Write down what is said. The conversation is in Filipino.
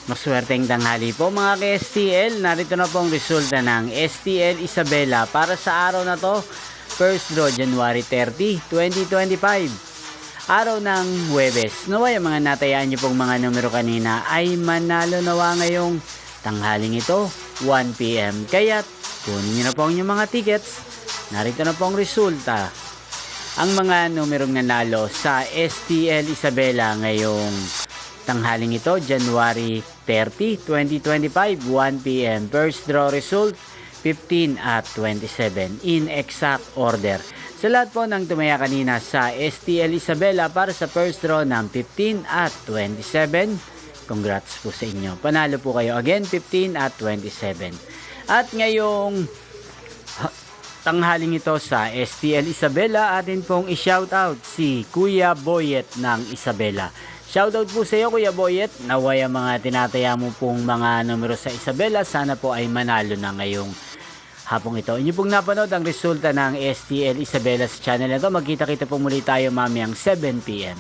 Maswerteng tanghali po mga ka-STL. Narito na po ang resulta ng STL Isabela para sa araw na to. First draw January 30, 2025. Araw ng Huwebes. Naway ang mga natayaan niyo pong mga numero kanina ay manalo nawa ngayong tanghaling ito 1 PM. Kaya't kunin niyo na po ang inyong mga tickets. Narito na po ang resulta. Ang mga numerong nanalo sa STL Isabela ngayong tanghaling ito, January 30, 2025, 1 PM. First draw result, 15 at 27 in exact order. Sa lahat po ng tumaya kanina sa STL Isabela para sa first draw ng 15 at 27, congrats po sa inyo. Panalo po kayo again, 15 at 27. At ngayong tanghaling ito sa STL Isabela, atin pong i-shoutout si Kuya Boyet ng Isabela. Shoutout po sa iyo Kuya Boyet. Naway ang mga tinataya mo pong mga numero sa Isabela, sana po ay manalo na ngayong hapong ito. Inyo pong napanood ang resulta ng STL Isabela sa channel na ito. Magkita-kita po muli tayo mamayang 7 PM.